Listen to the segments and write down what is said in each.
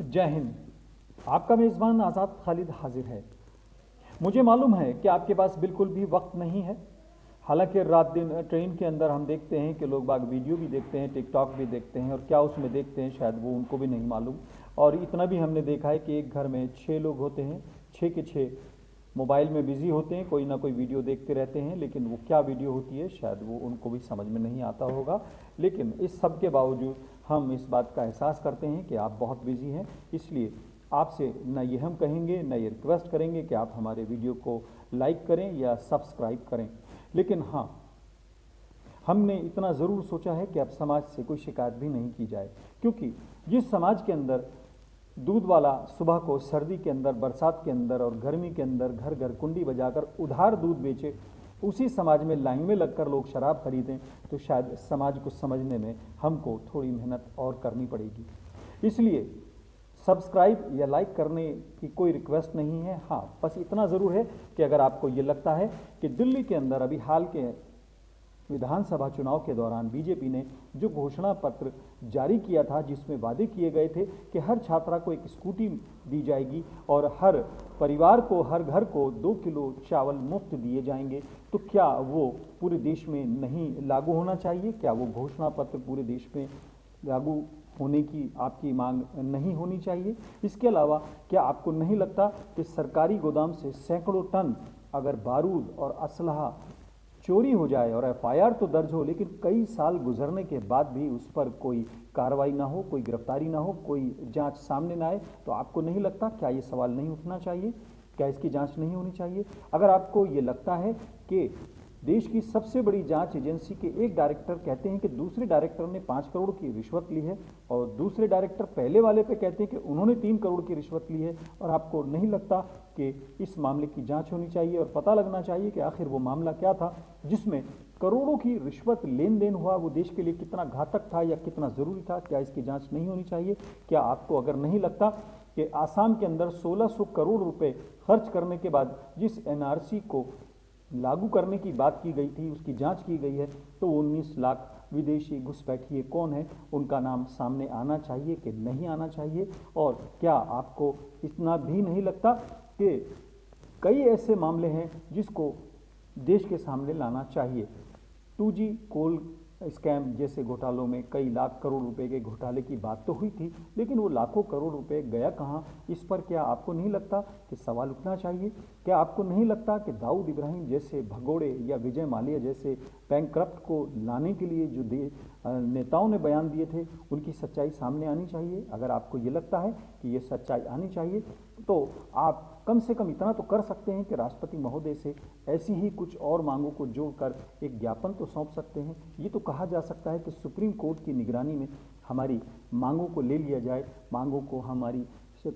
जय हिंद। आपका मेज़बान आज़ाद खालिद हाजिर है। मुझे मालूम है कि आपके पास बिल्कुल भी वक्त नहीं है। हालांकि रात दिन ट्रेन के अंदर हम देखते हैं कि लोग बाग वीडियो भी देखते हैं, टिकटॉक भी देखते हैं, और क्या उसमें देखते हैं शायद वो उनको भी नहीं मालूम। और इतना भी हमने देखा है कि एक घर में 6 लोग होते हैं, 6 के 6 मोबाइल में बिजी होते हैं, कोई ना कोई वीडियो देखते रहते हैं, लेकिन वो क्या वीडियो होती है शायद वो उनको भी समझ में नहीं आता होगा। लेकिन इस सब के बावजूद हम इस बात का एहसास करते हैं कि आप बहुत बिजी हैं, इसलिए आपसे न ये हम कहेंगे न ये रिक्वेस्ट करेंगे कि आप हमारे वीडियो को लाइक करें या सब्सक्राइब करें। लेकिन हाँ, हमने इतना ज़रूर सोचा है कि अब समाज से कोई शिकायत भी नहीं की जाए, क्योंकि जिस समाज के अंदर दूध वाला सुबह को सर्दी के अंदर, बरसात के अंदर और गर्मी के अंदर घर घर कुंडी बजाकर उधार दूध बेचे, उसी समाज में लाइन में लगकर लोग शराब खरीदें, तो शायद समाज को समझने में हमको थोड़ी मेहनत और करनी पड़ेगी। इसलिए सब्सक्राइब या लाइक करने की कोई रिक्वेस्ट नहीं है। हाँ, बस इतना ज़रूर है कि अगर आपको ये लगता है कि दिल्ली के अंदर अभी हाल के विधानसभा चुनाव के दौरान बीजेपी ने जो घोषणा पत्र जारी किया था, जिसमें वादे किए गए थे कि हर छात्रा को एक स्कूटी दी जाएगी और हर परिवार को, हर घर को 2 किलो चावल मुफ्त दिए जाएंगे, तो क्या वो पूरे देश में नहीं लागू होना चाहिए? क्या वो घोषणा पत्र पूरे देश में लागू होने की आपकी मांग नहीं होनी चाहिए? इसके अलावा क्या आपको नहीं लगता कि सरकारी गोदाम से सैकड़ों टन अगर बारूद और असलहा चोरी हो जाए और एफआईआर तो दर्ज हो, लेकिन कई साल गुजरने के बाद भी उस पर कोई कार्रवाई ना हो, कोई गिरफ्तारी ना हो, कोई जांच सामने ना आए, तो आपको नहीं लगता क्या ये सवाल नहीं उठना चाहिए? क्या इसकी जांच नहीं होनी चाहिए? अगर आपको ये लगता है कि देश की सबसे बड़ी जांच एजेंसी के एक डायरेक्टर कहते हैं कि दूसरे डायरेक्टर ने 5 करोड़ की रिश्वत ली है, और दूसरे डायरेक्टर पहले वाले पे कहते हैं कि उन्होंने 3 करोड़ की रिश्वत ली है, और आपको नहीं लगता कि इस मामले की जांच होनी चाहिए और पता लगना चाहिए कि आखिर वो मामला क्या था जिसमें करोड़ों की रिश्वत लेन देन हुआ? वो देश के लिए कितना घातक था या कितना ज़रूरी था? क्या इसकी जांच नहीं होनी चाहिए? क्या आपको अगर नहीं लगता कि आसाम के अंदर 1600 करोड़ रुपए खर्च करने के बाद जिस एनआरसी को लागू करने की बात की गई थी, उसकी जांच की गई है, तो 19 लाख विदेशी घुसपैठिए कौन है, उनका नाम सामने आना चाहिए कि नहीं आना चाहिए? और क्या आपको इतना भी नहीं लगता कि कई ऐसे मामले हैं जिसको देश के सामने लाना चाहिए? 2G कोल स्कैम जैसे घोटालों में कई लाख करोड़ रुपए के घोटाले की बात तो हुई थी, लेकिन वो लाखों करोड़ रुपए गया कहाँ? इस पर क्या आपको नहीं लगता कि सवाल उठना चाहिए? क्या आपको नहीं लगता कि दाऊद इब्राहिम जैसे भगोड़े या विजय माल्या जैसे बैंकक्रप्ट को लाने के लिए जो नेताओं ने बयान दिए थे, उनकी सच्चाई सामने आनी चाहिए? अगर आपको ये लगता है कि ये सच्चाई आनी चाहिए, तो आप कम से कम इतना तो कर सकते हैं कि राष्ट्रपति महोदय से ऐसी ही कुछ और मांगों को जोड़कर एक ज्ञापन तो सौंप सकते हैं। ये तो कहा जा सकता है कि सुप्रीम कोर्ट की निगरानी में हमारी मांगों को ले लिया जाए, मांगों को हमारी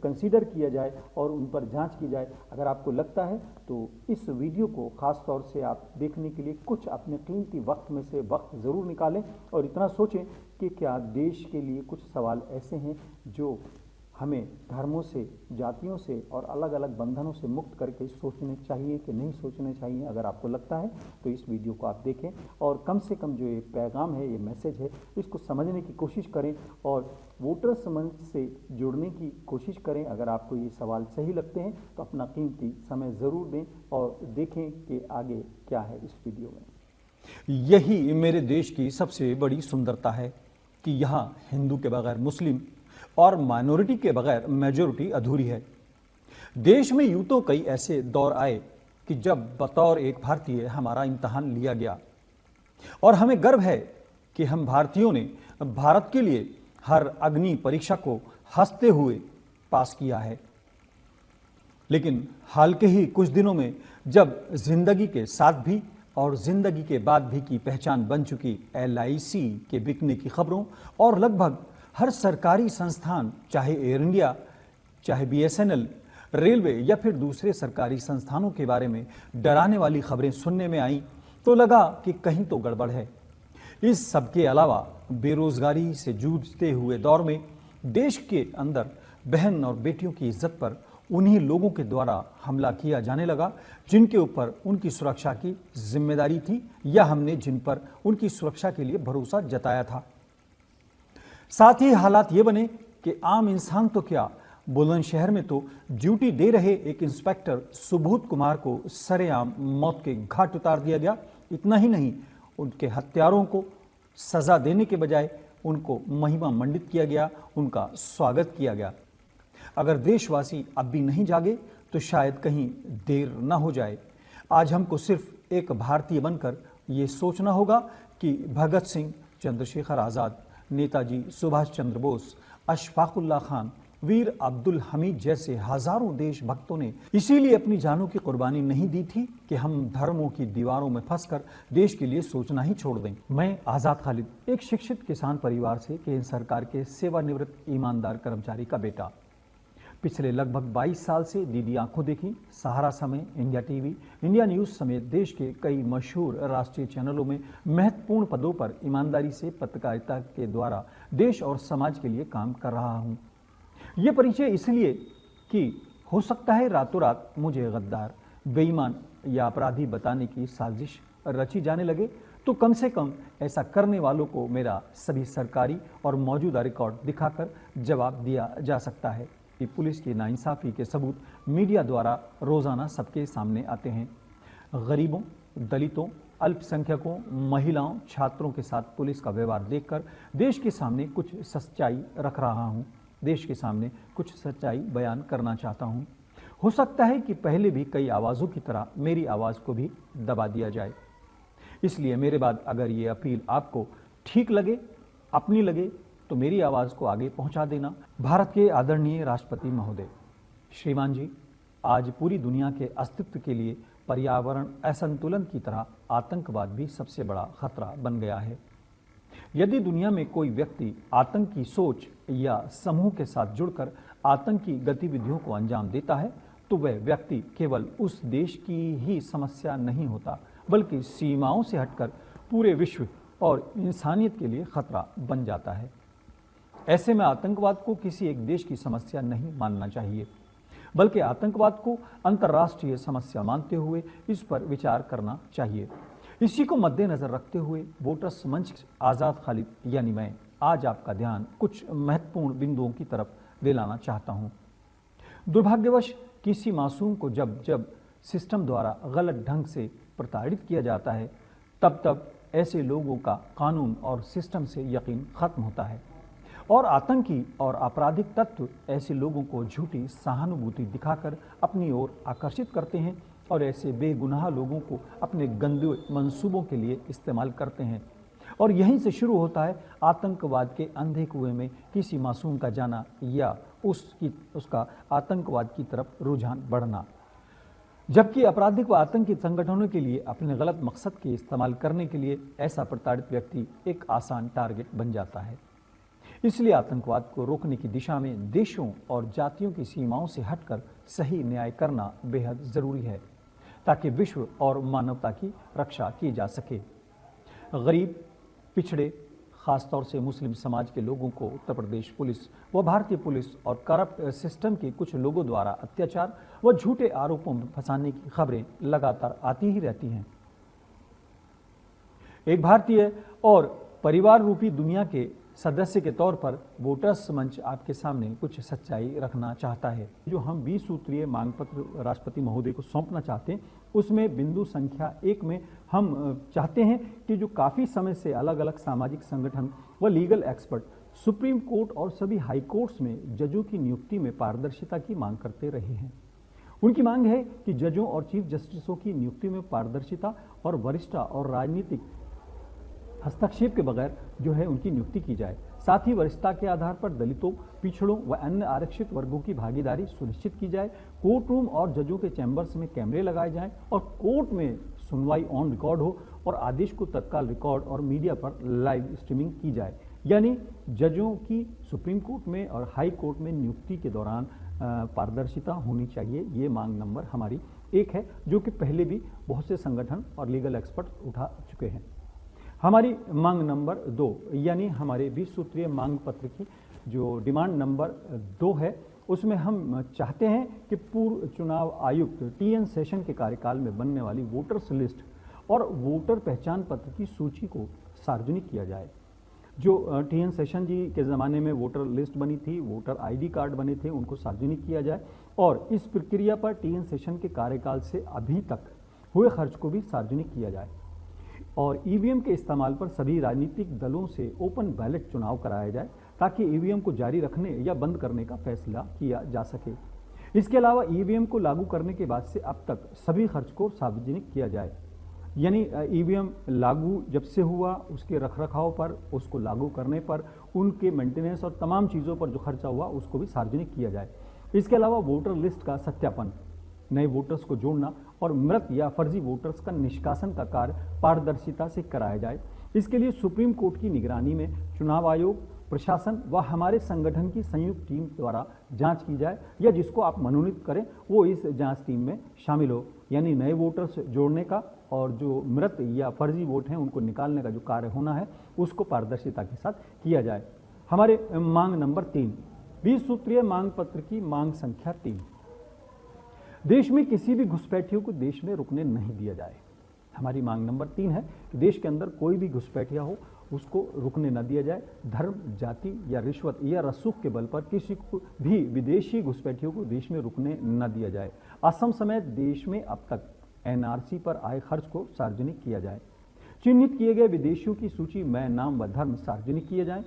कंसीडर किया जाए और उन पर जांच की जाए। अगर आपको लगता है तो इस वीडियो को ख़ास तौर से आप देखने के लिए कुछ अपने कीमती वक्त में से वक्त ज़रूर निकालें और इतना सोचें कि क्या देश के लिए कुछ सवाल ऐसे हैं जो हमें धर्मों से, जातियों से और अलग अलग बंधनों से मुक्त करके सोचने चाहिए कि नहीं सोचने चाहिए। अगर आपको लगता है तो इस वीडियो को आप देखें और कम से कम जो ये पैगाम है, ये मैसेज है, इसको समझने की कोशिश करें और वोटर्स मंच से जुड़ने की कोशिश करें। अगर आपको ये सवाल सही लगते हैं तो अपना कीमती समय ज़रूर दें और देखें कि आगे क्या है इस वीडियो में। यही मेरे देश की सबसे बड़ी सुंदरता है कि यहाँ हिंदू के बगैर मुस्लिम और माइनॉरिटी के बगैर मेजॉरिटी अधूरी है। देश में यूं तो कई ऐसे दौर आए कि जब बतौर एक भारतीय हमारा इम्तहान लिया गया, और हमें गर्व है कि हम भारतीयों ने भारत के लिए हर अग्नि परीक्षा को हंसते हुए पास किया है। लेकिन हाल के ही कुछ दिनों में जब जिंदगी के साथ भी और जिंदगी के बाद भी की पहचान बन चुकी LIC के बिकने की खबरों और लगभग हर सरकारी संस्थान, चाहे एयर इंडिया, चाहे BSNL, रेलवे या फिर दूसरे सरकारी संस्थानों के बारे में डराने वाली खबरें सुनने में आईं, तो लगा कि कहीं तो गड़बड़ है। इस सब के अलावा बेरोजगारी से जूझते हुए दौर में देश के अंदर बहन और बेटियों की इज्जत पर उन्हीं लोगों के द्वारा हमला किया जाने लगा जिनके ऊपर उनकी सुरक्षा की जिम्मेदारी थी या हमने जिन पर उनकी सुरक्षा के लिए भरोसा जताया था। साथ ही हालात ये बने कि आम इंसान तो क्या, बुलंदशहर में तो ड्यूटी दे रहे एक इंस्पेक्टर सुबोध कुमार को सरेआम मौत के घाट उतार दिया गया। इतना ही नहीं, उनके हत्यारों को सजा देने के बजाय उनको महिमा मंडित किया गया, उनका स्वागत किया गया। अगर देशवासी अब भी नहीं जागे तो शायद कहीं देर न हो जाए। आज हमको सिर्फ एक भारतीय बनकर ये सोचना होगा कि भगत सिंह, चंद्रशेखर आज़ाद, नेताजी सुभाष चंद्र बोस, अशफाकुल्लाह खान, वीर अब्दुल हमीद जैसे हजारों देशभक्तों ने इसीलिए अपनी जानों की कुर्बानी नहीं दी थी कि हम धर्मों की दीवारों में फंसकर देश के लिए सोचना ही छोड़ दें। मैं आज़ाद खालिद, एक शिक्षित किसान परिवार से केंद्र सरकार के सेवानिवृत्त ईमानदार कर्मचारी का बेटा। पिछले लगभग 22 साल से दीदी आंखों देखी, सहारा समय, इंडिया टीवी, इंडिया न्यूज़ समेत देश के कई मशहूर राष्ट्रीय चैनलों में महत्वपूर्ण पदों पर ईमानदारी से पत्रकारिता के द्वारा देश और समाज के लिए काम कर रहा हूं। ये परिचय इसलिए कि हो सकता है रातों रात मुझे गद्दार, बेईमान या अपराधी बताने की साजिश रची जाने लगे, तो कम से कम ऐसा करने वालों को मेरा सभी सरकारी और मौजूदा रिकॉर्ड दिखाकर जवाब दिया जा सकता है कि पुलिस की नाइंसाफ़ी के सबूत मीडिया द्वारा रोज़ाना सबके सामने आते हैं। गरीबों, दलितों, अल्पसंख्यकों, महिलाओं, छात्रों के साथ पुलिस का व्यवहार देखकर देश के सामने कुछ सच्चाई रख रहा हूँ, देश के सामने कुछ सच्चाई बयान करना चाहता हूँ। हो सकता है कि पहले भी कई आवाज़ों की तरह मेरी आवाज़ को भी दबा दिया जाए। इसलिए मेरे बाद अगर ये अपील आपको ठीक लगे, अपनी लगे, तो मेरी आवाज़ को आगे पहुंचा देना। भारत के आदरणीय राष्ट्रपति महोदय, श्रीमान जी, आज पूरी दुनिया के अस्तित्व के लिए पर्यावरण असंतुलन की तरह आतंकवाद भी सबसे बड़ा खतरा बन गया है। यदि दुनिया में कोई व्यक्ति आतंकी सोच या समूह के साथ जुड़कर आतंकी गतिविधियों को अंजाम देता है, तो वह व्यक्ति केवल उस देश की ही समस्या नहीं होता, बल्कि सीमाओं से हटकर पूरे विश्व और इंसानियत के लिए खतरा बन जाता है। ऐसे में आतंकवाद को किसी एक देश की समस्या नहीं मानना चाहिए, बल्कि आतंकवाद को अंतर्राष्ट्रीय समस्या मानते हुए इस पर विचार करना चाहिए। इसी को मद्देनजर रखते हुए वोटर्स मंच आज़ाद खालिद यानी मैं आज आपका ध्यान कुछ महत्वपूर्ण बिंदुओं की तरफ ले लाना चाहता हूँ। दुर्भाग्यवश किसी मासूम को जब जब सिस्टम द्वारा गलत ढंग से प्रताड़ित किया जाता है, तब तब ऐसे लोगों का कानून और सिस्टम से यकीन खत्म होता है और आतंकी और आपराधिक तत्व ऐसे लोगों को झूठी सहानुभूति दिखाकर अपनी ओर आकर्षित करते हैं और ऐसे बेगुनाह लोगों को अपने गंदे मंसूबों के लिए इस्तेमाल करते हैं। और यहीं से शुरू होता है आतंकवाद के अंधे कुएं में किसी मासूम का जाना या उसका आतंकवाद की तरफ रुझान बढ़ना, जबकि आपराधिक व आतंकी संगठनों के लिए अपने गलत मकसद के इस्तेमाल करने के लिए ऐसा प्रताड़ित व्यक्ति एक आसान टारगेट बन जाता है। इसलिए आतंकवाद को रोकने की दिशा में देशों और जातियों की सीमाओं से हटकर सही न्याय करना बेहद ज़रूरी है, ताकि विश्व और मानवता की रक्षा की जा सके। गरीब, पिछड़े, खासतौर से मुस्लिम समाज के लोगों को उत्तर प्रदेश पुलिस व भारतीय पुलिस और करप्ट सिस्टम के कुछ लोगों द्वारा अत्याचार व झूठे आरोपों में फंसाने की खबरें लगातार आती ही रहती हैं। एक भारतीय और परिवार रूपी दुनिया के सदस्य के तौर पर वोटर्स मंच आपके सामने कुछ सच्चाई रखना चाहता है। जो हम 20 सूत्रीय मांग पत्र राष्ट्रपति महोदय को सौंपना चाहते हैं, उसमें बिंदु संख्या 1 में हम चाहते हैं कि जो काफ़ी समय से अलग अलग सामाजिक संगठन व लीगल एक्सपर्ट सुप्रीम कोर्ट और सभी हाई कोर्ट्स में जजों की नियुक्ति में पारदर्शिता की मांग करते रहे हैं, उनकी मांग है कि जजों और चीफ जस्टिसों की नियुक्ति में पारदर्शिता और वरिष्ठता और राजनीतिक हस्तक्षेप के बगैर जो है उनकी नियुक्ति की जाए। साथ ही वरिष्ठता के आधार पर दलितों, पिछड़ों व अन्य आरक्षित वर्गों की भागीदारी सुनिश्चित की जाए। कोर्ट रूम और जजों के चैम्बर्स में कैमरे लगाए जाएं और कोर्ट में सुनवाई ऑन रिकॉर्ड हो और आदेश को तत्काल रिकॉर्ड और मीडिया पर लाइव स्ट्रीमिंग की जाए। यानी जजों की सुप्रीम कोर्ट में और हाई कोर्ट में नियुक्ति के दौरान पारदर्शिता होनी चाहिए। ये मांग नंबर हमारी 1 है, जो कि पहले भी बहुत से संगठन और लीगल एक्सपर्ट उठा चुके हैं। हमारी मांग नंबर 2 यानी हमारे 20 सूत्रीय मांग पत्र की जो डिमांड नंबर 2 है, उसमें हम चाहते हैं कि पूर्व चुनाव आयुक्त TN सेशन के कार्यकाल में बनने वाली वोटर्स लिस्ट और वोटर पहचान पत्र की सूची को सार्वजनिक किया जाए। जो टी.एन. शेषन जी के ज़माने में वोटर लिस्ट बनी थी, वोटर आईडी कार्ड बने थे, उनको सार्वजनिक किया जाए और इस प्रक्रिया पर टी.एन. शेषन के कार्यकाल से अभी तक हुए खर्च को भी सार्वजनिक किया जाए और ईवीएम के इस्तेमाल पर सभी राजनीतिक दलों से ओपन बैलेट चुनाव कराया जाए ताकि ईवीएम को जारी रखने या बंद करने का फैसला किया जा सके। इसके अलावा ईवीएम को लागू करने के बाद से अब तक सभी खर्च को सार्वजनिक किया जाए, यानी ईवीएम लागू जब से हुआ उसके रखरखाव पर, उसको लागू करने पर, उनके मेंटेनेंस और तमाम चीज़ों पर जो खर्चा हुआ उसको भी सार्वजनिक किया जाए। इसके अलावा वोटर लिस्ट का सत्यापन, नए वोटर्स को जोड़ना और मृत या फर्जी वोटर्स का निष्कासन का कार्य पारदर्शिता से कराया जाए। इसके लिए सुप्रीम कोर्ट की निगरानी में चुनाव आयोग, प्रशासन व हमारे संगठन की संयुक्त टीम द्वारा जांच की जाए या जिसको आप मनोनीत करें वो इस जांच टीम में शामिल हो, यानी नए वोटर्स जोड़ने का और जो मृत या फर्जी वोट हैं उनको निकालने का जो कार्य होना है उसको पारदर्शिता के साथ किया जाए। हमारे मांग नंबर 3, 20 सूत्रीय मांग पत्र की मांग संख्या 3, देश में किसी भी घुसपैठियों को देश में रुकने नहीं दिया जाए। हमारी मांग नंबर 3 है कि देश के अंदर कोई भी घुसपैठिया हो उसको रुकने न दिया जाए। धर्म, जाति या रिश्वत या रसूख के बल पर किसी को भी विदेशी घुसपैठियों को देश में रुकने न दिया जाए। असम समेत देश में अब तक एनआरसी पर आए खर्च को सार्वजनिक किया जाए। चिन्हित किए गए विदेशियों की सूची में नाम व धर्म सार्वजनिक किए जाएं।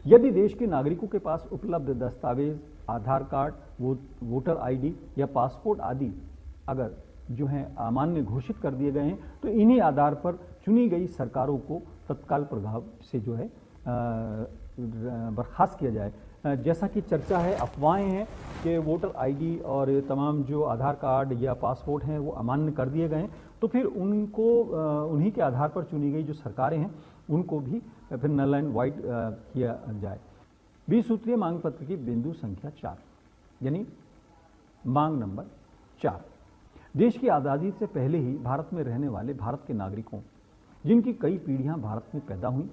यदि देश के नागरिकों के पास उपलब्ध दस्तावेज, आधार कार्ड, वोटर आईडी या पासपोर्ट आदि अगर जो है अमान्य घोषित कर दिए गए हैं तो इन्हीं आधार पर चुनी गई सरकारों को तत्काल प्रभाव से जो है बर्खास्त किया जाए। जैसा कि चर्चा है, अफवाहें हैं कि वोटर आईडी और तमाम जो आधार कार्ड या पासपोर्ट हैं वो अमान्य कर दिए गए हैं, तो फिर उनको उन्हीं के आधार पर चुनी गई जो सरकारें हैं उनको भी फिर नल एंड वाइट किया जाए। 20 सूत्रीय मांग पत्र की बिंदु संख्या 4, यानी मांग नंबर 4, देश की आज़ादी से पहले ही भारत में रहने वाले भारत के नागरिकों जिनकी कई पीढ़ियां भारत में पैदा हुई,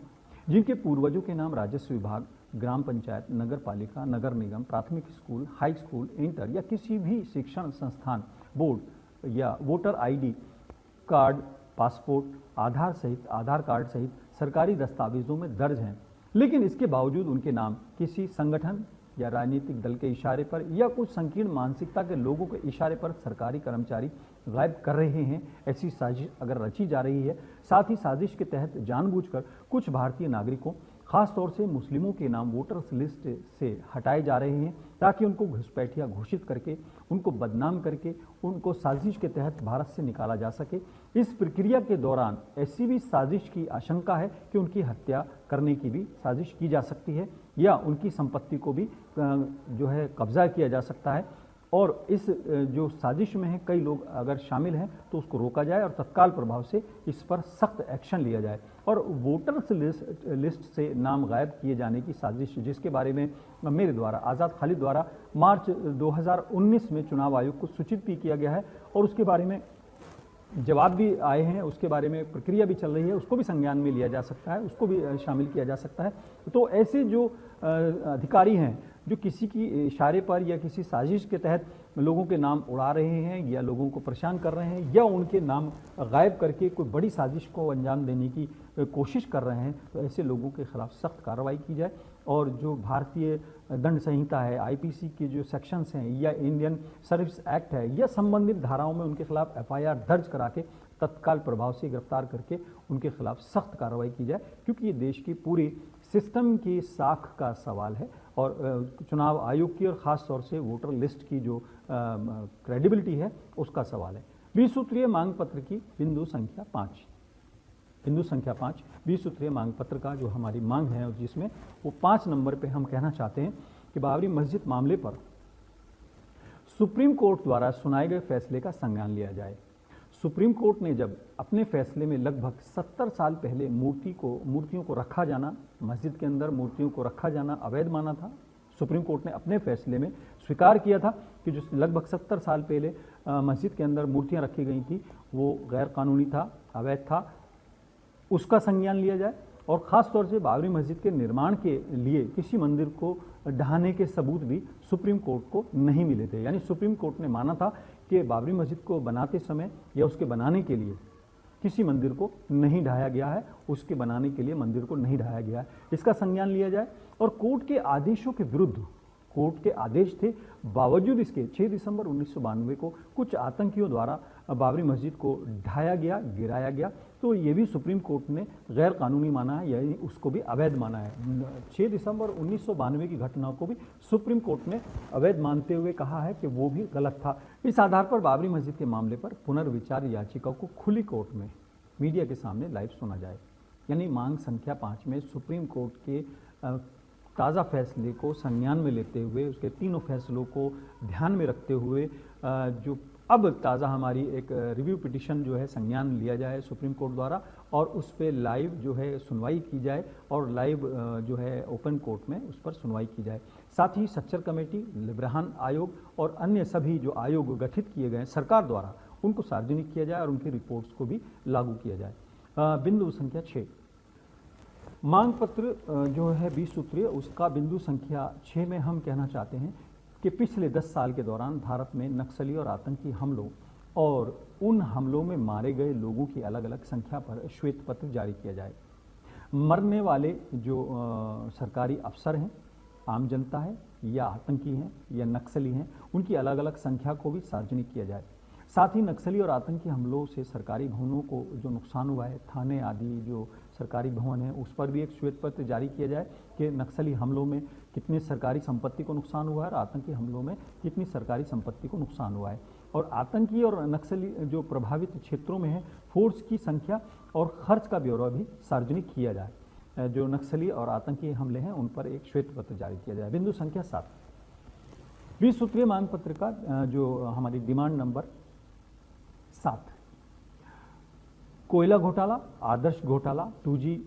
जिनके पूर्वजों के नाम राजस्व विभाग, ग्राम पंचायत, नगर पालिका, नगर निगम, प्राथमिक स्कूल, हाई स्कूल, इंटर या किसी भी शिक्षण संस्थान, बोर्ड या वोटर आईडी कार्ड, पासपोर्ट, आधार कार्ड सहित सरकारी दस्तावेजों में दर्ज हैं, लेकिन इसके बावजूद उनके नाम किसी संगठन या राजनीतिक दल के इशारे पर या कुछ संकीर्ण मानसिकता के लोगों के इशारे पर सरकारी कर्मचारी गायब कर रहे हैं, ऐसी साजिश अगर रची जा रही है, साथ ही साजिश के तहत जानबूझकर कुछ भारतीय नागरिकों, खास तौर से मुस्लिमों के नाम वोटर्स लिस्ट से हटाए जा रहे हैं ताकि उनको घुसपैठिया घोषित करके, उनको बदनाम करके, उनको साजिश के तहत भारत से निकाला जा सके। इस प्रक्रिया के दौरान ऐसी भी साजिश की आशंका है कि उनकी हत्या करने की भी साजिश की जा सकती है या उनकी संपत्ति को भी जो है कब्जा किया जा सकता है और इस जो साजिश में है कई लोग अगर शामिल हैं तो उसको रोका जाए और तत्काल प्रभाव से इस पर सख्त एक्शन लिया जाए। और वोटर्स लिस्ट से नाम गायब किए जाने की साजिश जिसके बारे में मेरे द्वारा, आज़ाद खालिद द्वारा मार्च 2019 में चुनाव आयोग को सूचित भी किया गया है और उसके बारे में जवाब भी आए हैं, उसके बारे में प्रक्रिया भी चल रही है, उसको भी संज्ञान में लिया जा सकता है, उसको भी शामिल किया जा सकता है। तो ऐसे जो अधिकारी हैं जो किसी की इशारे पर या किसी साजिश के तहत लोगों के नाम उड़ा रहे हैं या लोगों को परेशान कर रहे हैं या उनके नाम गायब करके कोई बड़ी साजिश को अंजाम देने की कोशिश कर रहे हैं, तो ऐसे लोगों के खिलाफ सख्त कार्रवाई की जाए और जो भारतीय दंड संहिता है, आईपीसी के जो सेक्शंस हैं या इंडियन सर्विस एक्ट है या संबंधित धाराओं में उनके खिलाफ एफआईआर दर्ज करा के तत्काल प्रभाव से गिरफ्तार करके उनके खिलाफ सख्त कार्रवाई की जाए, क्योंकि ये देश की पूरी सिस्टम की साख का सवाल है और चुनाव आयोग की और ख़ास तौर से वोटर लिस्ट की जो क्रेडिबिलिटी है उसका सवाल है। 20 सूत्रीय मांग पत्र की बिंदु संख्या 5, 20 सूत्रीय मांग पत्र का जो हमारी मांग है और जिसमें वो 5 नंबर पे हम कहना चाहते हैं कि बाबरी मस्जिद मामले पर सुप्रीम कोर्ट द्वारा सुनाए गए फैसले का संज्ञान लिया जाए। सुप्रीम कोर्ट ने जब अपने फैसले में लगभग 70 साल पहले मूर्तियों को रखा जाना, मस्जिद के अंदर मूर्तियों को रखा जाना अवैध माना था, सुप्रीम कोर्ट ने अपने फैसले में स्वीकार किया था कि जो लगभग 70 साल पहले मस्जिद के अंदर मूर्तियां रखी गई थी वो गैर कानूनी था, अवैध था, उसका संज्ञान लिया जाए और ख़ास तौर से बाबरी मस्जिद के निर्माण के लिए किसी मंदिर को ढहाने के सबूत भी सुप्रीम कोर्ट को नहीं मिले थे। यानी सुप्रीम कोर्ट ने माना था कि बाबरी मस्जिद को बनाते समय या उसके बनाने के लिए किसी मंदिर को नहीं ढाया गया है, उसके बनाने के लिए मंदिर को नहीं ढाया गया है, इसका संज्ञान लिया जाए। और कोर्ट के आदेशों के विरुद्ध, कोर्ट के आदेश थे, बावजूद इसके 6 दिसंबर 1992 को कुछ आतंकियों द्वारा बाबरी मस्जिद को ढाया गया, गिराया गया, तो ये भी सुप्रीम कोर्ट ने गैर कानूनी माना है, यानी उसको भी अवैध माना है। 6 दिसंबर 1992 की घटना को भी सुप्रीम कोर्ट ने अवैध मानते हुए कहा है कि वो भी गलत था। इस आधार पर बाबरी मस्जिद के मामले पर पुनर्विचार याचिका को खुली कोर्ट में मीडिया के सामने लाइव सुना जाए। यानी मांग संख्या 5 में सुप्रीम कोर्ट के ताज़ा फैसले को संज्ञान में लेते हुए, उसके तीनों फैसलों को ध्यान में रखते हुए जो अब ताज़ा हमारी एक रिव्यू पिटिशन जो है संज्ञान लिया जाए सुप्रीम कोर्ट द्वारा, और उस पर लाइव जो है सुनवाई की जाए, और लाइव जो है ओपन कोर्ट में उस पर सुनवाई की जाए। साथ ही सच्चर कमेटी, लिब्राहन आयोग और अन्य सभी जो आयोग गठित किए गए सरकार द्वारा, उनको सार्वजनिक किया जाए और उनकी रिपोर्ट्स को भी लागू किया जाए। बिंदु संख्या 6, मांग पत्र जो है 20 सूत्रीय, उसका बिंदु संख्या 6 में हम कहना चाहते हैं कि पिछले 10 साल के दौरान भारत में नक्सली और आतंकी हमलों और उन हमलों में मारे गए लोगों की अलग अलग संख्या पर श्वेत पत्र जारी किया जाए। मरने वाले जो सरकारी अफसर हैं, आम जनता है, या आतंकी हैं या नक्सली हैं, उनकी अलग अलग संख्या को भी सार्वजनिक किया जाए। साथ ही नक्सली और आतंकी हमलों से सरकारी भवनों को जो नुकसान हुआ है, थाने आदि जो सरकारी भवन है, उस पर भी एक श्वेत पत्र जारी किया जाए कि नक्सली हमलों में कितनी सरकारी संपत्ति को नुकसान हुआ है और आतंकी हमलों में कितनी सरकारी संपत्ति को नुकसान हुआ है। और आतंकी और नक्सली जो प्रभावित क्षेत्रों में है, फोर्स की संख्या और खर्च का ब्यौरा भी सार्वजनिक किया जाए। जो नक्सली और आतंकी हमले हैं उन पर एक श्वेत पत्र जारी किया जाए। बिंदु संख्या 7, 20 सूत्रीय मांग पत्र का जो हमारी डिमांड नंबर 7, कोयला घोटाला, आदर्श घोटाला, 2G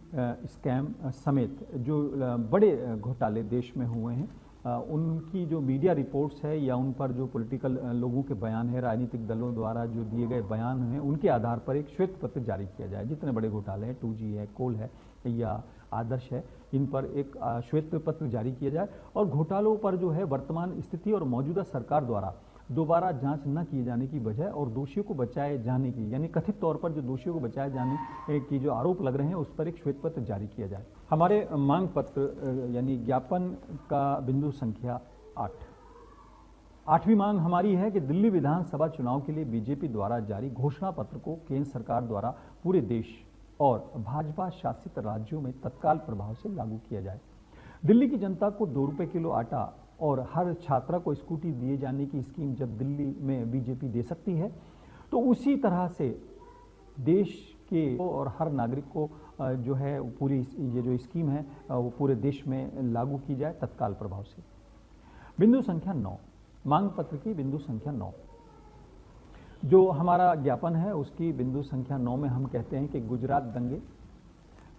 स्कैम समेत जो बड़े घोटाले देश में हुए हैं, उनकी जो मीडिया रिपोर्ट्स है या उन पर जो पॉलिटिकल लोगों के बयान है, राजनीतिक दलों द्वारा जो दिए गए बयान हैं, उनके आधार पर एक श्वेत पत्र जारी किया जाए। जितने बड़े घोटाले हैं, 2G है, कोल है या आदर्श है, इन पर एक श्वेत पत्र जारी किया जाए और घोटालों पर जो है वर्तमान स्थिति और मौजूदा सरकार द्वारा दोबारा जांच न किए जाने की बजाय और दोषियों को बचाए जाने की, यानी कथित तौर पर जो दोषियों को बचाए जाने की जो आरोप लग रहे हैं, उस पर एक श्वेत पत्र जारी किया जाए। हमारे मांग पत्र यानी ज्ञापन का बिंदु संख्या 8, 8वीं मांग हमारी है कि दिल्ली विधानसभा चुनाव के लिए बीजेपी द्वारा जारी घोषणा पत्र को केंद्र सरकार द्वारा पूरे देश और भाजपा शासित राज्यों में तत्काल प्रभाव से लागू किया जाए। दिल्ली की जनता को 2 रुपये किलो आटा और हर छात्रा को स्कूटी दिए जाने की स्कीम जब दिल्ली में बीजेपी दे सकती है, तो उसी तरह से देश के और हर नागरिक को जो है पूरी ये जो स्कीम है वो पूरे देश में लागू की जाए तत्काल प्रभाव से। बिंदु संख्या 9, मांग पत्र की बिंदु संख्या 9, जो हमारा ज्ञापन है उसकी बिंदु संख्या 9 में हम कहते हैं कि गुजरात दंगे,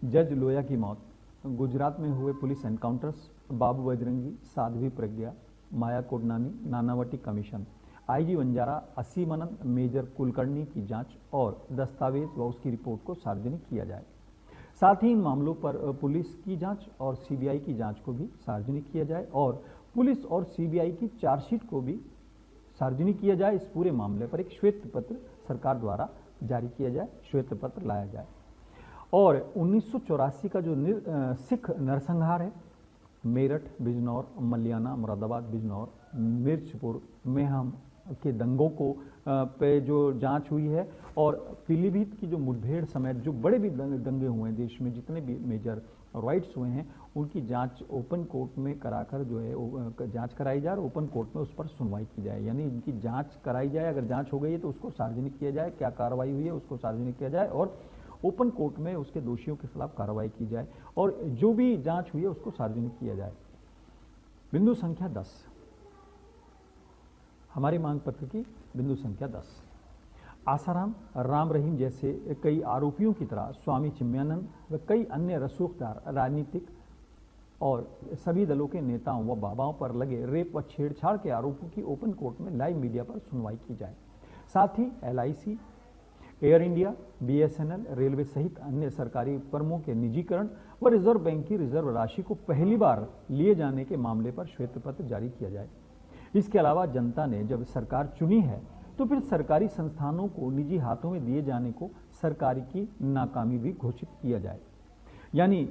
जज लोया की मौत, गुजरात में हुए police encounters, Babu Bajrangi, Sadhvi Pragya, Maya Kodnani, Nanavati commission, IG Banjara, Aseemanand, major Kulkarni की जांच और दस्तावेज व उसकी रिपोर्ट को सार्वजनिक किया जाए। साथ ही इन मामलों पर पुलिस की जांच और सीबीआई की जांच को भी सार्वजनिक किया जाए और पुलिस और सीबीआई की चार्जशीट को भी सार्वजनिक किया जाए। इस पूरे मामले पर एक श्वेत पत्र सरकार द्वारा जारी किया जाए, श्वेत पत्र लाया जाए। और 1984 का जो सिख नरसंहार है, मेरठ, बिजनौर, मलियाना, मुरादाबाद, बिजनौर, मिर्चपुर में हम के दंगों को पे जो जांच हुई है और पीलीभीत की जो मुठभेड़ समेत जो बड़े भी दंगे हुए हैं देश में, जितने भी मेजर राइट्स हुए हैं, उनकी जांच ओपन कोर्ट में कराकर जो है जांच कराई जाए और ओपन कोर्ट में उस पर सुनवाई की जाए। यानी इनकी जांच कराई जाए, अगर जांच हो गई है तो उसको सार्वजनिक किया जाए, क्या कार्रवाई हुई है उसको सार्वजनिक किया जाए और ओपन कोर्ट में उसके दोषियों के खिलाफ कार्रवाई की जाए और जो भी जांच हुई है उसको सार्वजनिक किया जाए। बिंदु संख्या 10, हमारी मांग पत्र की बिंदु संख्या 10, आसाराम, राम रहीम जैसे कई आरोपियों की तरह स्वामी चिन्मयानंद व कई अन्य रसूखदार राजनीतिक और सभी दलों के नेताओं व बाबाओं पर लगे रेप व छेड़छाड़ के आरोपों की ओपन कोर्ट में लाइव मीडिया पर सुनवाई की जाए। साथ ही LIC, air India, BSNL, railway सहित अन्य सरकारी उपक्रमों के निजीकरण व रिजर्व बैंक की रिजर्व राशि को पहली बार लिए जाने के मामले पर श्वेत पत्र जारी किया जाए। इसके अलावा जनता ने जब सरकार चुनी है तो फिर सरकारी संस्थानों को निजी हाथों में दिए जाने को सरकार की नाकामी भी घोषित किया जाए। यानी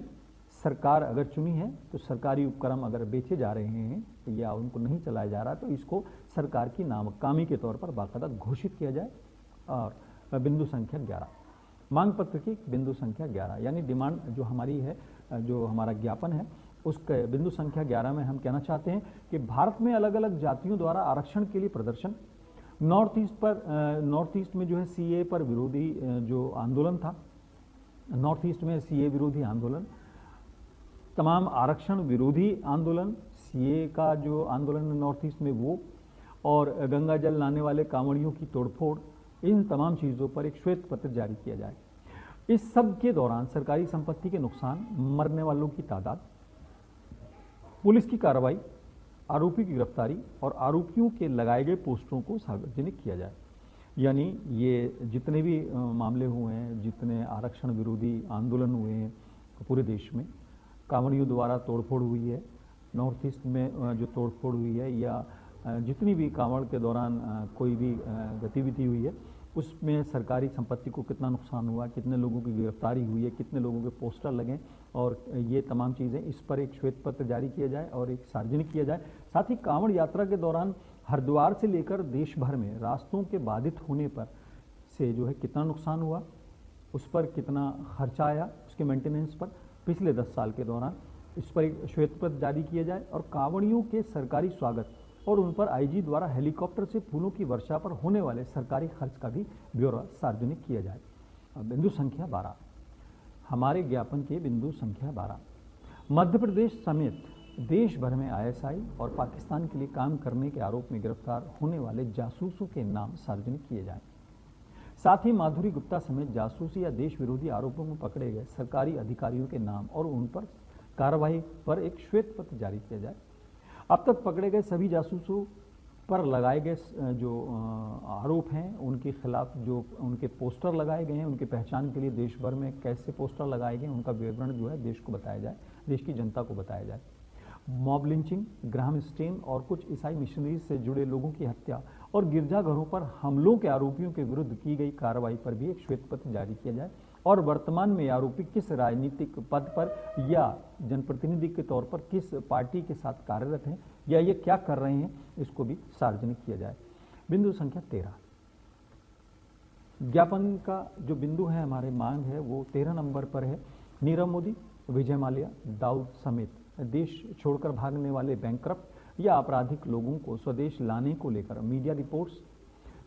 सरकार अगर चुनी है तो सरकारी उपक्रम अगर बेचे जा रहे हैं या उनको नहीं चलाया जा रहा तो इसको सरकार की नाकामी के तौर पर बाकायदा घोषित किया जाए। और बिंदु संख्या 11, मांग पत्र की बिंदु संख्या 11 यानी डिमांड जो हमारी है, जो हमारा ज्ञापन है, उसके बिंदु संख्या 11 में हम कहना चाहते हैं कि भारत में अलग अलग जातियों द्वारा आरक्षण के लिए प्रदर्शन, नॉर्थ ईस्ट में जो है सीए पर विरोधी जो आंदोलन था, नॉर्थ ईस्ट में सीए विरोधी आंदोलन, तमाम आरक्षण विरोधी आंदोलन, सीए का जो आंदोलन है नॉर्थ ईस्ट में वो, और गंगा जल लाने वाले कांवड़ियों की तोड़फोड़, इन तमाम चीज़ों पर एक श्वेत पत्र जारी किया जाए। इस सब के दौरान सरकारी संपत्ति के नुकसान, मरने वालों की तादाद, पुलिस की कार्रवाई, आरोपी की गिरफ्तारी और आरोपियों के लगाए गए पोस्टरों को सार्वजनिक किया जाए। यानी ये जितने भी मामले हुए हैं, जितने आरक्षण विरोधी आंदोलन हुए हैं पूरे देश में, कांवड़ियों द्वारा तोड़फोड़ हुई है, नॉर्थ ईस्ट में जो तोड़फोड़ हुई है, या जितनी भी कांवड़ के दौरान कोई भी गतिविधि हुई है, उसमें सरकारी संपत्ति को कितना नुकसान हुआ, कितने लोगों की गिरफ्तारी हुई है, कितने लोगों के पोस्टर लगे, और ये तमाम चीज़ें, इस पर एक श्वेत पत्र जारी किया जाए और एक सार्वजनिक किया जाए। साथ ही कांवड़ यात्रा के दौरान हरिद्वार से लेकर देश भर में रास्तों के बाधित होने पर से जो है कितना नुकसान हुआ, उस पर कितना खर्चा आया, उसके मेंटेनेंस पर पिछले 10 साल के दौरान, इस पर एक श्वेत पत्र जारी किया जाए। और कांवड़ियों के सरकारी स्वागत और उन पर आईजी द्वारा हेलीकॉप्टर से फूलों की वर्षा पर होने वाले सरकारी खर्च का भी ब्यौरा सार्वजनिक किया जाए। बिंदु संख्या 12, हमारे ज्ञापन के बिंदु संख्या 12, मध्य प्रदेश समेत देश भर में आईएसआई और पाकिस्तान के लिए काम करने के आरोप में गिरफ्तार होने वाले जासूसों के नाम सार्वजनिक किए जाएं। साथ ही माधुरी गुप्ता समेत जासूसी या देश विरोधी आरोपों में पकड़े गए सरकारी अधिकारियों के नाम और उन पर कार्रवाई पर एक श्वेत पत्र जारी किया जाए। अब तक पकड़े गए सभी जासूसों पर लगाए गए जो आरोप हैं, उनके खिलाफ जो उनके पोस्टर लगाए गए हैं, उनकी पहचान के लिए देश भर में कैसे पोस्टर लगाए गए, उनका विवरण जो है देश को बताया जाए, देश की जनता को बताया जाए। मॉब लिंचिंग, ग्राहम स्टेन और कुछ ईसाई मिशनरीज से जुड़े लोगों की हत्या और गिरजाघरों पर हमलों के आरोपियों के विरुद्ध की गई कार्रवाई पर भी एक श्वेत पत्र जारी किया जाए। और वर्तमान में आरोपी किस राजनीतिक पद पर या जनप्रतिनिधि के तौर पर किस पार्टी के साथ कार्यरत हैं या ये क्या कर रहे हैं, इसको भी सार्वजनिक किया जाए। बिंदु संख्या 13, ज्ञापन का जो बिंदु है, हमारे मांग है वो 13 नंबर पर है। नीरव मोदी, विजय माल्या, दाऊद समेत देश छोड़कर भागने वाले बैंकरप्ट या आपराधिक लोगों को स्वदेश लाने को लेकर मीडिया रिपोर्ट्स,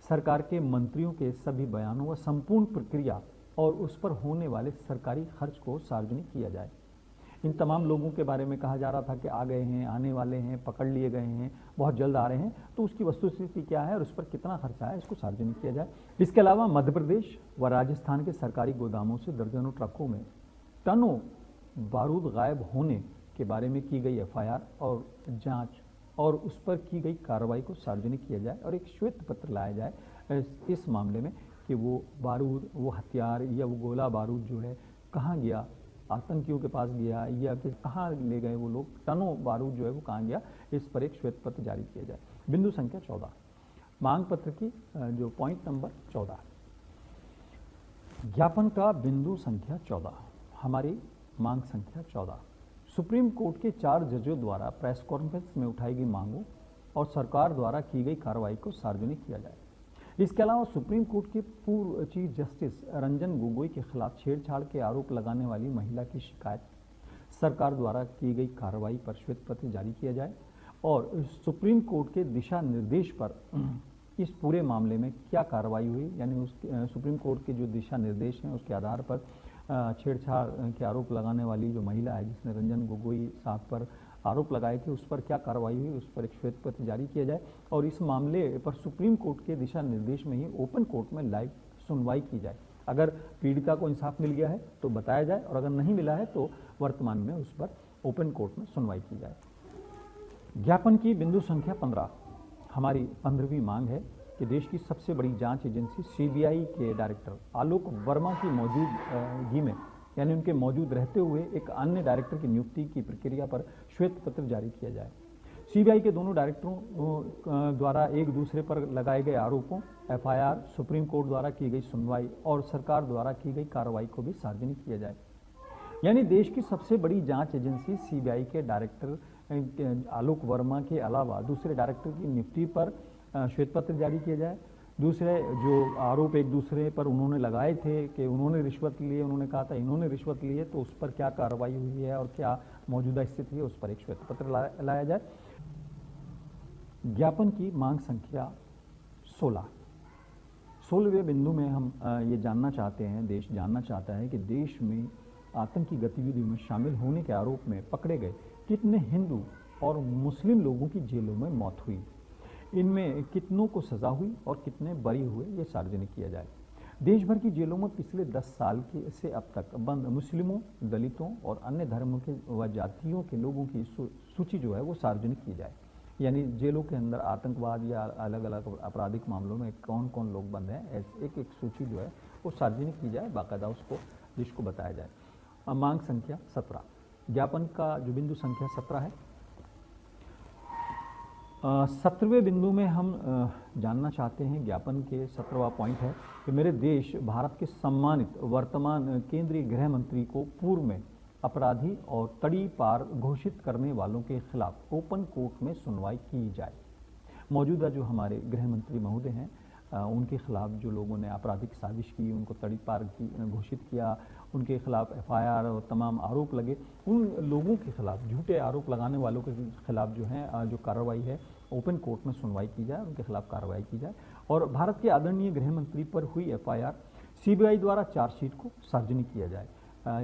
सरकार के मंत्रियों के सभी बयानों व संपूर्ण प्रक्रिया और उस पर होने वाले सरकारी खर्च को सार्वजनिक किया जाए। इन तमाम लोगों के बारे में कहा जा रहा था कि आ गए हैं, आने वाले हैं, पकड़ लिए गए हैं, बहुत जल्द आ रहे हैं, तो उसकी वस्तुस्थिति क्या है और उस पर कितना खर्चा है, इसको सार्वजनिक किया जाए। इसके अलावा मध्य प्रदेश व राजस्थान के सरकारी गोदामों से दर्जनों ट्रकों में टनों बारूद गायब होने के बारे में की गई एफआईआर और जांच और उस पर की गई कार्रवाई को सार्वजनिक किया जाए और एक श्वेत पत्र लाया जाए इस मामले में कि वो बारूद, वो हथियार या वो गोला बारूद जो है कहाँ गया, आतंकियों के पास गया या कि कहाँ ले गए वो लोग, टनों बारूद जो है वो कहाँ गया, इस पर एक श्वेत पत्र जारी किया जाए। बिंदु संख्या 14, मांग पत्र की जो पॉइंट नंबर 14, ज्ञापन का बिंदु संख्या 14, हमारी मांग संख्या 14, सुप्रीम कोर्ट के 4 जजों द्वारा प्रेस कॉन्फ्रेंस में उठाई गई मांगों और सरकार द्वारा की गई कार्रवाई को सार्वजनिक किया जाए। इसके अलावा सुप्रीम कोर्ट के पूर्व चीफ जस्टिस रंजन गोगोई के खिलाफ छेड़छाड़ के आरोप लगाने वाली महिला की शिकायत, सरकार द्वारा की गई कार्रवाई पर श्वेत पत्र जारी किया जाए और सुप्रीम कोर्ट के दिशा निर्देश पर इस पूरे मामले में क्या कार्रवाई हुई, यानी उस सुप्रीम कोर्ट के जो दिशा निर्देश हैं उसके आधार पर छेड़छाड़ के आरोप लगाने वाली जो महिला है जिसने रंजन गोगोई साहब पर आरोप लगाए थे, उस पर क्या कार्रवाई हुई, उस पर एक श्वेत पत्र जारी किया जाए और इस मामले पर सुप्रीम कोर्ट के दिशा निर्देश में ही ओपन कोर्ट में लाइव सुनवाई की जाए। अगर पीड़िता को इंसाफ मिल गया है तो बताया जाए और अगर नहीं मिला है तो वर्तमान में उस पर ओपन कोर्ट में सुनवाई की जाए। ज्ञापन की बिंदु संख्या 15, हमारी 15वीं मांग है कि देश की सबसे बड़ी जांच एजेंसी सीबीआई के डायरेक्टर आलोक वर्मा की मौजूदगी में, यानी उनके मौजूद रहते हुए एक अन्य डायरेक्टर की नियुक्ति की प्रक्रिया पर श्वेत पत्र जारी किया जाए। सीबीआई के दोनों डायरेक्टरों द्वारा एक दूसरे पर लगाए गए आरोपों एफआईआर, सुप्रीम कोर्ट द्वारा की गई सुनवाई और सरकार द्वारा की गई कार्रवाई को भी सार्वजनिक किया जाए। यानी देश की सबसे बड़ी जांच एजेंसी सीबीआई के डायरेक्टर आलोक वर्मा के अलावा दूसरे डायरेक्टर की नियुक्ति पर श्वेत पत्र जारी किया जाए। दूसरे जो आरोप एक दूसरे पर उन्होंने लगाए थे कि उन्होंने रिश्वत ली है, उन्होंने कहा था इन्होंने रिश्वत ली है, तो उस पर क्या कार्रवाई हुई है और क्या मौजूदा स्थिति है, उस पर एक श्वेत पत्र लाया जाए। ज्ञापन की मांग संख्या 16वें बिंदु में हम ये जानना चाहते हैं, देश जानना चाहता है कि देश में आतंकी गतिविधियों में शामिल होने के आरोप में पकड़े गए कितने हिंदू और मुस्लिम लोगों की जेलों में मौत हुई, इनमें कितनों को सजा हुई और कितने बरी हुए, ये सार्वजनिक किया जाए। देश भर की जेलों में पिछले 10 साल से अब तक बंद मुस्लिमों, दलितों और अन्य धर्मों के व जातियों के लोगों की सूची जो है वो सार्वजनिक की जाए। यानी जेलों के अंदर आतंकवाद या अलग अलग आपराधिक मामलों में कौन कौन लोग बंद हैं, एक एक सूची जो है वो सार्वजनिक की जाए, बाकायदा उसको देश को बताया जाए। मांग संख्या 17, ज्ञापन का जो बिंदु संख्या 17 है। 17वें बिंदु में हम जानना चाहते हैं, ज्ञापन के 17वां पॉइंट है कि मेरे देश भारत के सम्मानित वर्तमान केंद्रीय गृह मंत्री को पूर्व में अपराधी और तड़ी पार घोषित करने वालों के खिलाफ ओपन कोर्ट में सुनवाई की जाए। मौजूदा जो हमारे गृह मंत्री महोदय हैं, उनके खिलाफ जो लोगों ने आपराधिक साजिश की, उनको तड़ी पार घोषित किया, उनके खिलाफ एफआईआर और तमाम आरोप लगे, उन लोगों के खिलाफ, झूठे आरोप लगाने वालों के खिलाफ जो है जो कार्रवाई है ओपन कोर्ट में सुनवाई की जाए, उनके खिलाफ कार्रवाई की जाए। और भारत के आदरणीय गृह मंत्री पर हुई एफआईआर, सीबीआई द्वारा चार्जशीट को सार्वजनिक किया जाए।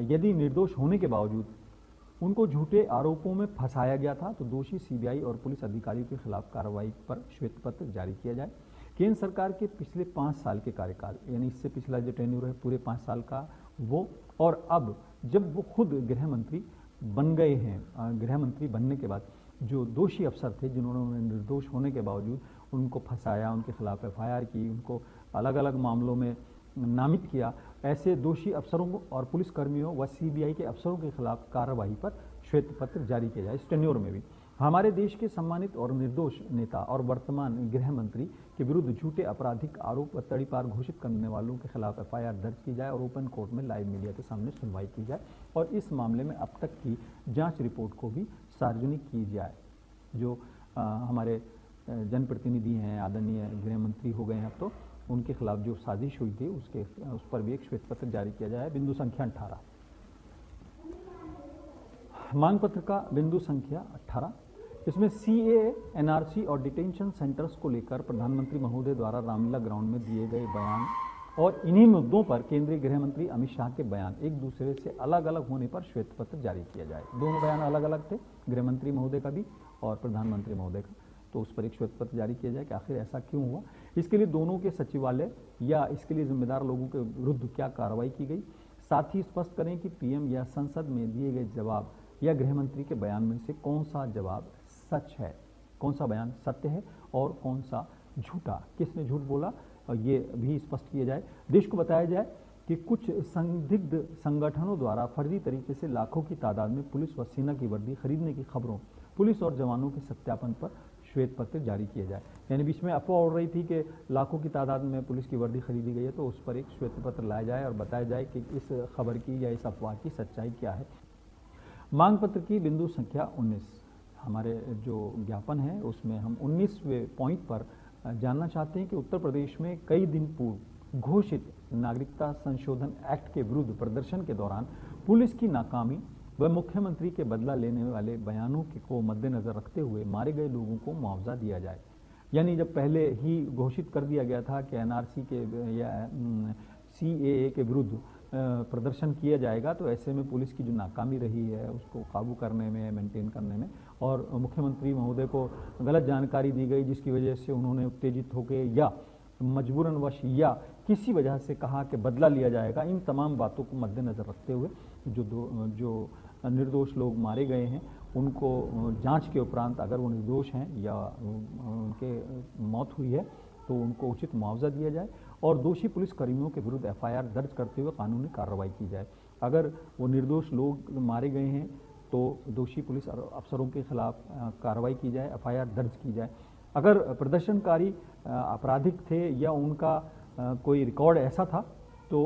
यदि निर्दोष होने के बावजूद उनको झूठे आरोपों में फंसाया गया था तो दोषी सीबीआई और पुलिस अधिकारियों के खिलाफ कार्रवाई पर श्वेत पत्र जारी किया जाए। केंद्र सरकार के पिछले 5 साल के कार्यकाल, यानी इससे पिछला जो टेन्यूर है पूरे 5 साल का वो, और अब जब वो खुद गृह मंत्री बन गए हैं, गृह मंत्री बनने के बाद जो दोषी अफसर थे जिन्होंने निर्दोष होने के बावजूद उनको फंसाया, उनके खिलाफ एफआईआर की, उनको अलग अलग मामलों में नामित किया, ऐसे दोषी अफसरों और पुलिसकर्मियों व सीबीआई के अफसरों के खिलाफ कार्रवाई पर श्वेत पत्र जारी किया जाए। इस टेन्योर में भी हमारे देश के सम्मानित और निर्दोष नेता और वर्तमान गृह मंत्री के विरुद्ध झूठे आपराधिक आरोप व तड़ीपार घोषित करने वालों के खिलाफ एफआईआर दर्ज की जाए और ओपन कोर्ट में लाइव मीडिया के सामने सुनवाई की जाए और इस मामले में अब तक की जांच रिपोर्ट को भी सार्वजनिक की जाए। जो हमारे जनप्रतिनिधि हैं, आदरणीय गृह मंत्री हो गए हैं अब तो, उनके खिलाफ जो साजिश हुई थी उस पर भी एक श्वेत पत्र जारी किया जाए। बिंदु संख्या 18, मांग पत्र का बिंदु संख्या 18, इसमें सीएए, एनआरसी और डिटेंशन सेंटर्स को लेकर प्रधानमंत्री महोदय द्वारा रामलीला ग्राउंड में दिए गए बयान और इन्हीं मुद्दों पर केंद्रीय गृह मंत्री अमित शाह के बयान एक दूसरे से अलग अलग होने पर श्वेत पत्र जारी किया जाए। दोनों बयान अलग अलग थे, गृह मंत्री महोदय का भी और प्रधानमंत्री महोदय का, तो उस पर एक श्वेत पत्र जारी किया जाए कि आखिर ऐसा क्यों हुआ, इसके लिए दोनों के सचिवालय या इसके लिए जिम्मेदार लोगों के विरुद्ध क्या कार्रवाई की गई। साथ ही स्पष्ट करें कि पीएम या संसद में दिए गए जवाब या गृह मंत्री के बयान में से कौन सा जवाब सच है, कौन सा बयान सत्य है और कौन सा झूठा, किसने झूठ बोला, ये भी स्पष्ट किया जाए। देश को बताया जाए कि कुछ संदिग्ध संगठनों द्वारा फर्जी तरीके से लाखों की तादाद में पुलिस व सेना की वर्दी खरीदने की खबरों, पुलिस और जवानों के सत्यापन पर श्वेत पत्र जारी किया जाए। यानी बीच में अफवाह उड़ रही थी कि लाखों की तादाद में पुलिस की वर्दी खरीदी गई है, तो उस पर एक श्वेत पत्र लाया जाए और बताया जाए कि इस खबर की या इस अफवाह की सच्चाई क्या है। मांग पत्र की बिंदु संख्या 19, हमारे जो ज्ञापन है उसमें हम 19वें पॉइंट पर जानना चाहते हैं कि उत्तर प्रदेश में कई दिन पूर्व घोषित नागरिकता संशोधन एक्ट के विरुद्ध प्रदर्शन के दौरान पुलिस की नाकामी व मुख्यमंत्री के बदला लेने वाले बयानों को मद्देनजर रखते हुए मारे गए लोगों को मुआवजा दिया जाए। यानी जब पहले ही घोषित कर दिया गया था कि एनआरसी के या सीएए के विरुद्ध प्रदर्शन किया जाएगा, तो ऐसे में पुलिस की जो नाकामी रही है उसको काबू करने में, मेंटेन करने में, और मुख्यमंत्री महोदय को गलत जानकारी दी गई जिसकी वजह से उन्होंने उत्तेजित होकर या मजबूरनवश या किसी वजह से कहा कि बदला लिया जाएगा। इन तमाम बातों को मद्देनजर रखते हुए जो निर्दोष लोग मारे गए हैं उनको जांच के उपरांत अगर वो निर्दोष हैं या उनके मौत हुई है तो उनको उचित मुआवजा दिया जाए और दोषी पुलिसकर्मियों के विरुद्ध एफआईआर दर्ज करते हुए कानूनी कार्रवाई की जाए। अगर वो निर्दोष लोग मारे गए हैं तो दोषी पुलिस अफसरों के खिलाफ कार्रवाई की जाए, एफआईआर दर्ज की जाए। अगर प्रदर्शनकारी आपराधिक थे या उनका कोई रिकॉर्ड ऐसा था तो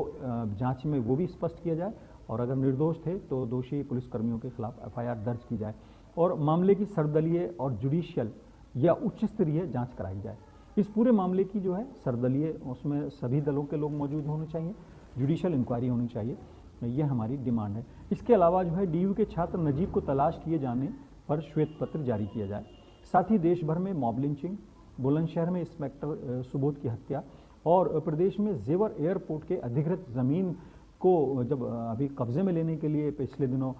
जांच में वो भी स्पष्ट किया जाए, और अगर निर्दोष थे तो दोषी पुलिसकर्मियों के खिलाफ एफआईआर दर्ज की जाए और मामले की सर्वदलीय और जुडिशियल या उच्च स्तरीय जांच कराई जाए। इस पूरे मामले की जो है सर्वदलीय, उसमें सभी दलों के लोग मौजूद होने चाहिए, जुडिशियल इंक्वायरी होनी चाहिए, यह हमारी डिमांड है। इसके अलावा जो है डीयू के छात्र नजीब को तलाश किए जाने पर श्वेत पत्र जारी किया जाए। साथ ही देश भर में मॉब लिंचिंग, बुलंदशहर में इंस्पेक्टर सुबोध की हत्या और प्रदेश में जेवर एयरपोर्ट के अधिकृत जमीन को जब अभी कब्जे में लेने के लिए पिछले दिनों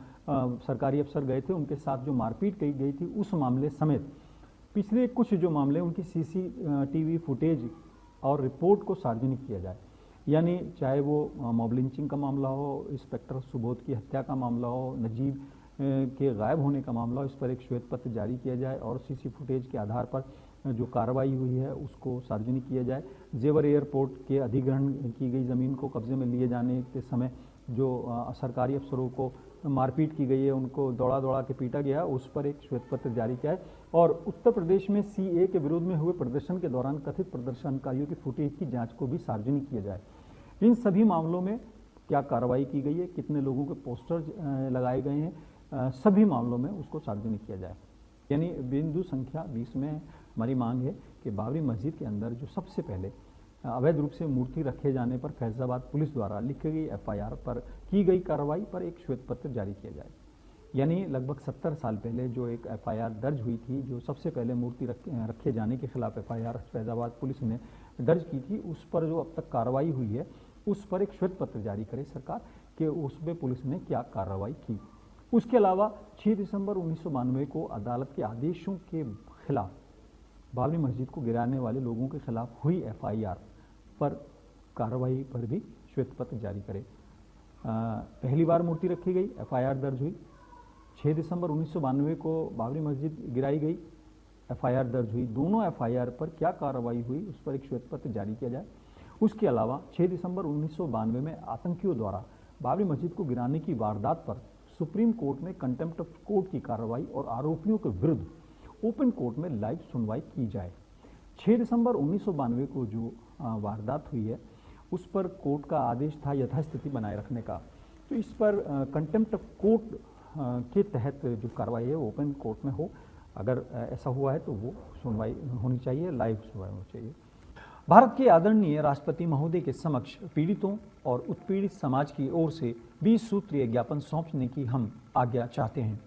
सरकारी अफसर गए थे, उनके साथ जो मारपीट की गई थी उस मामले समेत पिछले कुछ जो मामले उनकी सीसीटीवी फुटेज और रिपोर्ट को सार्वजनिक किया जाए। यानी चाहे वो मॉब लिंचिंग का मामला हो, इंस्पेक्टर सुबोध की हत्या का मामला हो, नजीब के गायब होने का मामला हो, इस पर एक श्वेत पत्र जारी किया जाए और सीसी फुटेज के आधार पर जो कार्रवाई हुई है उसको सार्वजनिक किया जाए। जेवर एयरपोर्ट के अधिग्रहण की गई ज़मीन को कब्जे में लिए जाने के समय जो सरकारी अफसरों को मारपीट की गई है, उनको दौड़ा दौड़ा के पीटा गया, उस पर एक श्वेत पत्र जारी किया है। और उत्तर प्रदेश में सीए के विरोध में हुए प्रदर्शन के दौरान कथित प्रदर्शनकारियों की फुटेज की जांच को भी सार्वजनिक किया जाए। इन सभी मामलों में क्या कार्रवाई की गई है, कितने लोगों के पोस्टर लगाए गए हैं, सभी मामलों में उसको सार्वजनिक किया जाए। यानी बिंदु संख्या 20 में हमारी मांग है कि बाबरी मस्जिद के अंदर जो सबसे पहले अवैध रूप से मूर्ति रखे जाने पर फैजाबाद पुलिस द्वारा लिखी गई एफआईआर पर की गई कार्रवाई पर एक श्वेत पत्र जारी किया जाए। यानी लगभग 70 साल पहले जो एक एफआईआर दर्ज हुई थी, जो सबसे पहले मूर्ति रखे जाने के खिलाफ एफआईआर फैजाबाद पुलिस ने दर्ज की थी, उस पर जो अब तक कार्रवाई हुई है उस पर एक श्वेत पत्र जारी करे सरकार कि उसमें पुलिस ने क्या कार्रवाई की। उसके अलावा 6 दिसंबर 1992 को अदालत के आदेशों के खिलाफ बाबरी मस्जिद को गिराने वाले लोगों के खिलाफ हुई एफआईआर पर कार्रवाई पर भी श्वेत पत्र जारी करे। पहली बार मूर्ति रखी गई, एफआईआर दर्ज हुई। 6 दिसंबर 1992 को बाबरी मस्जिद गिराई गई, एफआईआर दर्ज हुई। दोनों एफआईआर पर क्या कार्रवाई हुई उस पर एक श्वेत पत्र जारी किया जाए। उसके अलावा 6 दिसंबर 1992 में आतंकियों द्वारा बाबरी मस्जिद को गिराने की वारदात पर सुप्रीम कोर्ट में कंटेम्प्ट ऑफ कोर्ट की कार्रवाई और आरोपियों के विरुद्ध ओपन कोर्ट में लाइव सुनवाई की जाए। 6 दिसंबर 1992 को जो वारदात हुई है उस पर कोर्ट का आदेश था यथास्थिति बनाए रखने का, तो इस पर कंटेम्प्ट ऑफ कोर्ट के तहत जो कार्रवाई है वो ओपन कोर्ट में हो। अगर ऐसा हुआ है तो वो सुनवाई होनी चाहिए, लाइव सुनवाई होनी चाहिए। भारत के आदरणीय राष्ट्रपति महोदय के समक्ष पीड़ितों और उत्पीड़ित समाज की ओर से 20 सूत्रीय ज्ञापन सौंपने की हम आज्ञा चाहते हैं।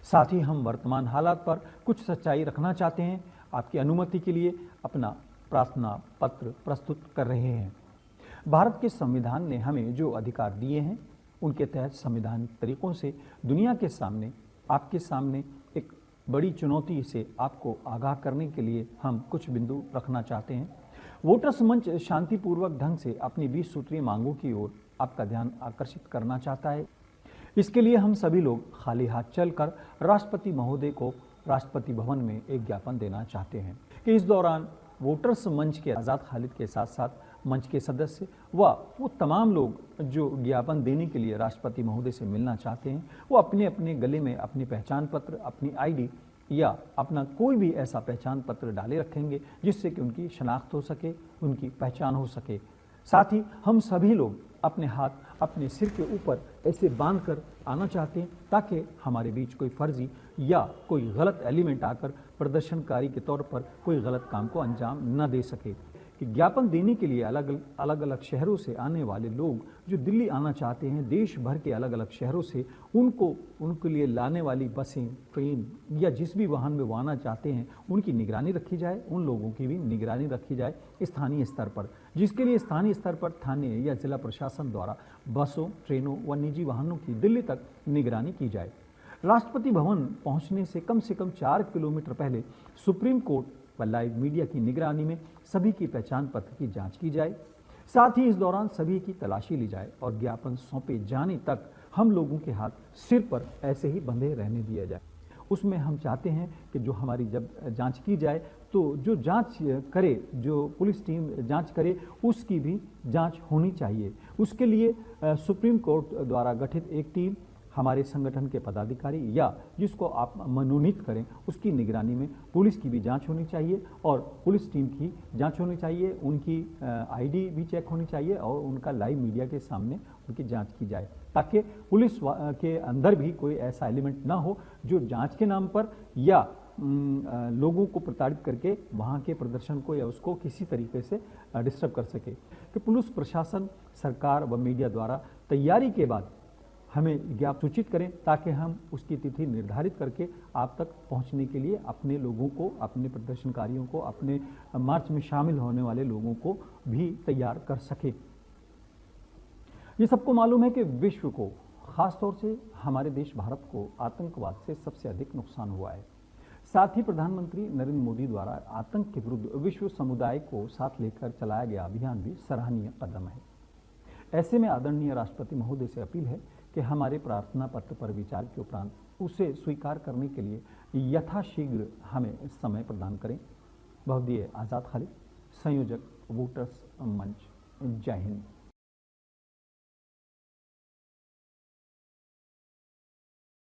साथ ही हम वर्तमान हालात पर कुछ सच्चाई रखना चाहते हैं। आपकी अनुमति के लिए अपना प्रार्थना पत्र प्रस्तुत कर रहे हैं। भारत के संविधान ने हमें जो अधिकार दिए हैं उनके तहत संवैधानिक तरीकों से दुनिया के सामने, आपके सामने एक बड़ी चुनौती से आपको आगाह करने के लिए हम कुछ बिंदु रखना चाहते हैं। वोटर्स मंच शांतिपूर्वक ढंग से अपनी 20 सूत्रीय मांगों की ओर आपका ध्यान आकर्षित करना चाहता है। इसके लिए हम सभी लोग खाली हाथ चलकर राष्ट्रपति महोदय को राष्ट्रपति भवन में एक ज्ञापन देना चाहते हैं कि इस दौरान वोटर्स मंच के आज़ाद खालिद के साथ साथ मंच के सदस्य व वो तमाम लोग जो ज्ञापन देने के लिए राष्ट्रपति महोदय से मिलना चाहते हैं, वो अपने अपने गले में अपनी पहचान पत्र, अपनी आईडी या अपना कोई भी ऐसा पहचान पत्र डाले रखेंगे जिससे कि उनकी शनाख्त हो सके, उनकी पहचान हो सके। साथ ही हम सभी लोग अपने हाथ अपने सिर के ऊपर ऐसे बांध कर आना चाहते हैं ताकि हमारे बीच कोई फर्जी या कोई गलत एलिमेंट आकर प्रदर्शनकारी के तौर पर कोई गलत काम को अंजाम न दे सके। कि ज्ञापन देने के लिए अलग अलग शहरों से आने वाले लोग जो दिल्ली आना चाहते हैं, देश भर के अलग अलग शहरों से उनके लिए लाने वाली बसें, ट्रेन या जिस भी वाहन में वो आना चाहते हैं उनकी निगरानी रखी जाए, उन लोगों की भी निगरानी रखी जाए स्थानीय स्तर पर, जिसके लिए स्थानीय स्तर पर थाने या जिला प्रशासन द्वारा बसों, ट्रेनों व निजी वाहनों की दिल्ली तक निगरानी की जाए। राष्ट्रपति भवन पहुंचने से कम 4 किलोमीटर पहले सुप्रीम कोर्ट व लाइव मीडिया की निगरानी में सभी की पहचान पत्र की जांच की जाए। साथ ही इस दौरान सभी की तलाशी ली जाए और ज्ञापन सौंपे जाने तक हम लोगों के हाथ सिर पर ऐसे ही बंधे रहने दिया जाए। उसमें हम चाहते हैं कि जो हमारी जब जांच की जाए तो जो जांच करे, जो पुलिस टीम जांच करे, उसकी भी जांच होनी चाहिए। उसके लिए सुप्रीम कोर्ट द्वारा गठित एक टीम हमारे संगठन के पदाधिकारी या जिसको आप मनोनीत करें उसकी निगरानी में पुलिस की भी जांच होनी चाहिए और पुलिस टीम की जांच होनी चाहिए, उनकी आईडी भी चेक होनी चाहिए और उनका लाइव मीडिया के सामने उनकी जांच की जाए, ताकि पुलिस के अंदर भी कोई ऐसा एलिमेंट ना हो जो जांच के नाम पर या लोगों को प्रताड़ित करके वहाँ के प्रदर्शन को या उसको किसी तरीके से डिस्टर्ब कर सके। कि पुलिस प्रशासन, सरकार व मीडिया द्वारा तैयारी के बाद हमें ज्ञाप सूचित करें ताकि हम उसकी तिथि निर्धारित करके आप तक पहुंचने के लिए अपने लोगों को, अपने प्रदर्शनकारियों को, अपने मार्च में शामिल होने वाले लोगों को भी तैयार कर सके। ये सबको मालूम है कि विश्व को, खासतौर से हमारे देश भारत को आतंकवाद से सबसे अधिक नुकसान हुआ है। साथ ही प्रधानमंत्री नरेंद्र मोदी द्वारा आतंक के विरुद्ध विश्व समुदाय को साथ लेकर चलाया गया अभियान भी सराहनीय कदम है। ऐसे में आदरणीय राष्ट्रपति महोदय से अपील है कि हमारे प्रार्थना पत्र पर विचार के उपरांत उसे स्वीकार करने के लिए यथाशीघ्र हमें समय प्रदान करें। बहुदीय आज़ाद खालिद, संयोजक वोटर्स मंच। जय हिंद।